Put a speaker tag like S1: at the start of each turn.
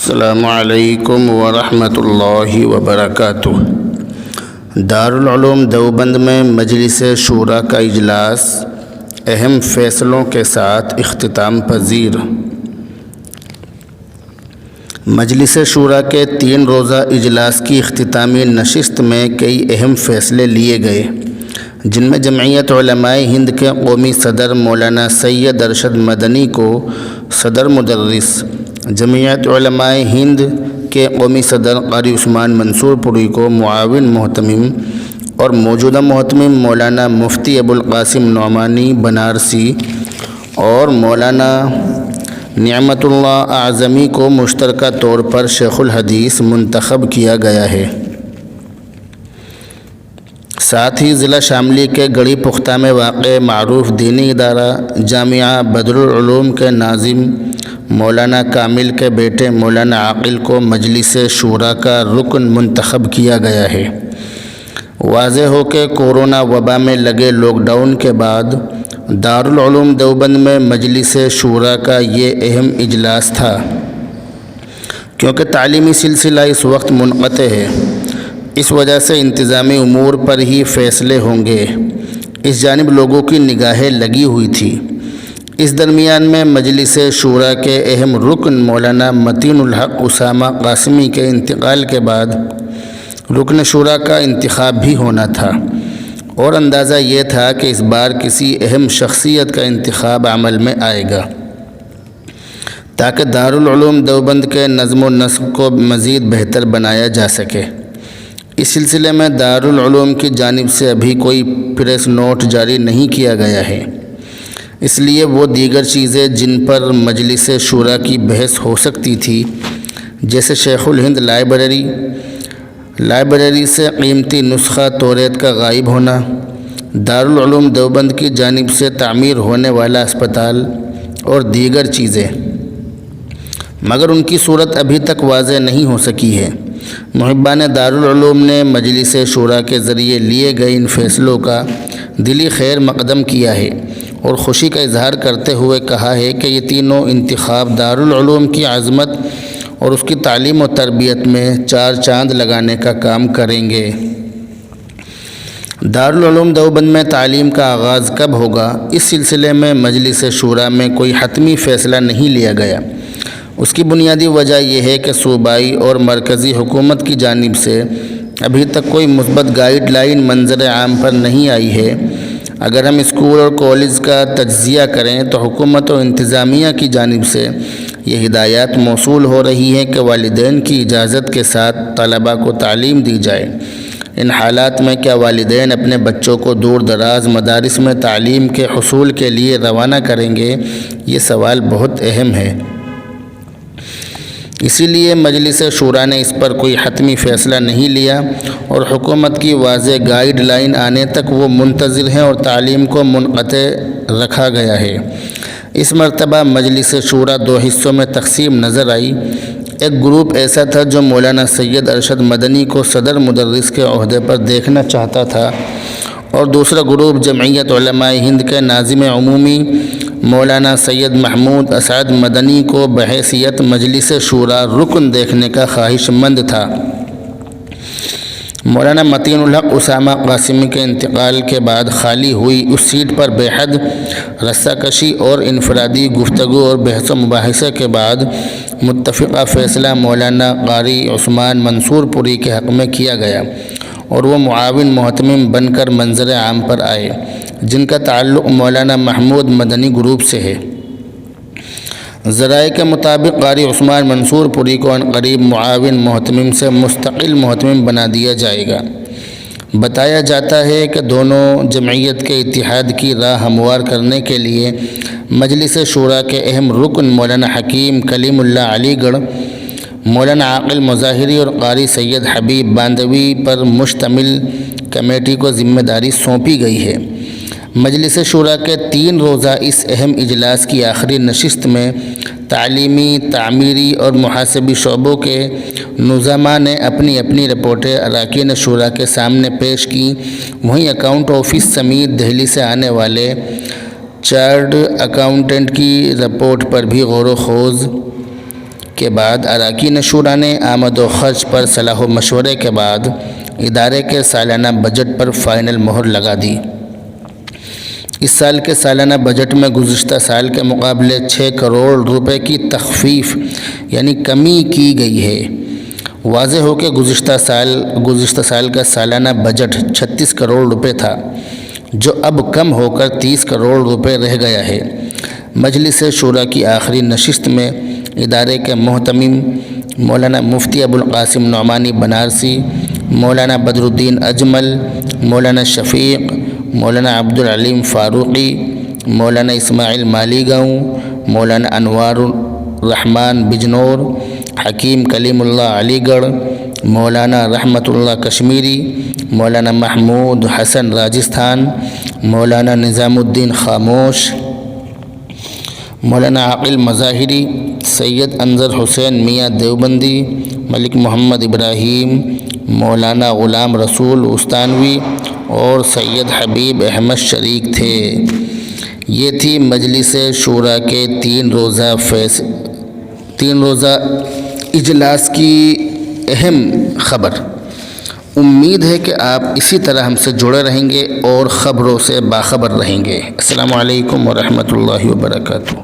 S1: السلام علیکم ورحمۃ اللہ وبرکاتہ۔ دارالعلوم دیوبند میں مجلس شورا کا اجلاس اہم فیصلوں کے ساتھ اختتام پذیر۔ مجلس شورا کے 3 روزہ اجلاس کی اختتامی نشست میں کئی اہم فیصلے لیے گئے، جن میں جمعیت علماء ہند کے قومی صدر مولانا سید ارشد مدنی کو صدر مدرس، جمعیت علماء ہند کے قومی صدر قاری عثمان منصور پوری کو معاون محتمم اور موجودہ محتمم مولانا مفتی ابوالقاسم نعمانی بنارسی اور مولانا نعمت اللہ اعظمی کو مشترکہ طور پر شیخ الحدیث منتخب کیا گیا ہے۔ ساتھ ہی ضلع شاملی کے گڑھی پختہ میں واقع معروف دینی ادارہ جامعہ بدرالعلوم کے ناظم مولانا کامل کے بیٹے مولانا عاقل کو مجلس شورا کا رکن منتخب کیا گیا ہے۔ واضح ہو کہ کورونا وبا میں لگے لاک ڈاؤن کے بعد دارالعلوم دیوبند میں مجلس شورا کا یہ اہم اجلاس تھا، کیونکہ تعلیمی سلسلہ اس وقت منقطع ہے۔ اس وجہ سے انتظامی امور پر ہی فیصلے ہوں گے، اس جانب لوگوں کی نگاہیں لگی ہوئی تھی۔ اس درمیان میں مجلس شورا کے اہم رکن مولانا متین الحق اسامہ قاسمی کے انتقال کے بعد رکن شورا کا انتخاب بھی ہونا تھا، اور اندازہ یہ تھا کہ اس بار کسی اہم شخصیت کا انتخاب عمل میں آئے گا، تاکہ دارالعلوم دیوبند کے نظم و نسق کو مزید بہتر بنایا جا سکے۔ اس سلسلے میں دارالعلوم کی جانب سے ابھی کوئی پریس نوٹ جاری نہیں کیا گیا ہے، اس لیے وہ دیگر چیزیں جن پر مجلس شورا کی بحث ہو سکتی تھی، جیسے شیخ الہند لائبریری سے قیمتی نسخہ توریت کا غائب ہونا، دارالعلوم دیوبند کی جانب سے تعمیر ہونے والا اسپتال اور دیگر چیزیں، مگر ان کی صورت ابھی تک واضح نہیں ہو سکی ہے۔ محبان دارالعلوم نے مجلس شورا کے ذریعے لیے گئے ان فیصلوں کا دلی خیر مقدم کیا ہے اور خوشی کا اظہار کرتے ہوئے کہا ہے کہ یہ تینوں انتخاب دارالعلوم کی عظمت اور اس کی تعلیم و تربیت میں 4 چاند لگانے کا کام کریں گے۔ دارالعلوم دیوبند میں تعلیم کا آغاز کب ہوگا، اس سلسلے میں مجلس شورا میں کوئی حتمی فیصلہ نہیں لیا گیا۔ اس کی بنیادی وجہ یہ ہے کہ صوبائی اور مرکزی حکومت کی جانب سے ابھی تک کوئی مثبت گائیڈ لائن منظر عام پر نہیں آئی ہے۔ اگر ہم اسکول اور کالج کا تجزیہ کریں تو حکومت و انتظامیہ کی جانب سے یہ ہدایات موصول ہو رہی ہیں کہ والدین کی اجازت کے ساتھ طلباء کو تعلیم دی جائے۔ ان حالات میں کیا والدین اپنے بچوں کو دور دراز مدارس میں تعلیم کے حصول کے لیے روانہ کریں گے؟ یہ سوال بہت اہم ہے۔ اسی لیے مجلس شورا نے اس پر کوئی حتمی فیصلہ نہیں لیا اور حکومت کی واضح گائیڈ لائن آنے تک وہ منتظر ہیں اور تعلیم کو منقطع رکھا گیا ہے۔ اس مرتبہ مجلس شورا 2 حصوں میں تقسیم نظر آئی۔ ایک گروپ ایسا تھا جو مولانا سید ارشد مدنی کو صدر مدرس کے عہدے پر دیکھنا چاہتا تھا، اور دوسرا گروپ جمعیت علماء ہند کے ناظم عمومی مولانا سید محمود اسعد مدنی کو بحیثیت مجلس شورا رکن دیکھنے کا خواہش مند تھا۔ مولانا متین الحق اسامہ قاسمی کے انتقال کے بعد خالی ہوئی اس سیٹ پر بے حد رسہ کشی اور انفرادی گفتگو اور بحث و مباحثے کے بعد متفقہ فیصلہ مولانا قاری عثمان منصور پوری کے حق میں کیا گیا، اور وہ معاون محتمم بن کر منظر عام پر آئے، جن کا تعلق مولانا محمود مدنی گروپ سے ہے۔ ذرائع کے مطابق قاری عثمان منصور پوری کو عنقریب معاون محتمم سے مستقل محتمم بنا دیا جائے گا۔ بتایا جاتا ہے کہ دونوں جمعیت کے اتحاد کی راہ ہموار کرنے کے لیے مجلس شورا کے اہم رکن مولانا حکیم کلیم اللہ علی گڑھ، مولانا عاقل مظاہری اور قاری سید حبیب باندوی پر مشتمل کمیٹی کو ذمہ داری سونپی گئی ہے۔ مجلس شورا کے 3 روزہ اس اہم اجلاس کی آخری نشست میں تعلیمی، تعمیری اور محاسبی شعبوں کے نظاماء نے اپنی اپنی رپورٹیں اراکین شورا کے سامنے پیش کیں۔ وہیں اکاؤنٹ آفس سمیت دہلی سے آنے والے چارٹرڈ اکاؤنٹنٹ کی رپورٹ پر بھی غور و خوض کے بعد اراکین شورا نے آمد و خرچ پر صلاح و مشورے کے بعد ادارے کے سالانہ بجٹ پر فائنل مہر لگا دی۔ اس سال کے سالانہ بجٹ میں گزشتہ سال کے مقابلے 6 کروڑ روپے کی تخفیف یعنی کمی کی گئی ہے۔ واضح ہو کہ گزشتہ سال کا سالانہ بجٹ 36 کروڑ روپے تھا، جو اب کم ہو کر 30 کروڑ روپے رہ گیا ہے۔ مجلس شورا کی آخری نشست میں ادارے کے محتمم مولانا مفتی ابوالقاسم نعمانی بنارسی، مولانا بدر الدین اجمل، مولانا شفیق، مولانا عبدالعلیم فاروقی، مولانا اسماعیل مالی گاؤں، مولانا انوار الرحمن بجنور، حکیم کلیم اللہ علی گڑھ، مولانا رحمت اللہ کشمیری، مولانا محمود حسن راجستھان، مولانا نظام الدین خاموش، مولانا عاقل مظاہری، سید انظر حسین میاں دیوبندی، ملک محمد ابراہیم، مولانا غلام رسول استانوی اور سید حبیب احمد شریک تھے۔ یہ تھی مجلس شورا کے 3 روزہ اجلاس کی اہم خبر۔ امید ہے کہ آپ اسی طرح ہم سے جڑے رہیں گے اور خبروں سے باخبر رہیں گے۔ السلام علیکم ورحمۃ اللہ وبرکاتہ۔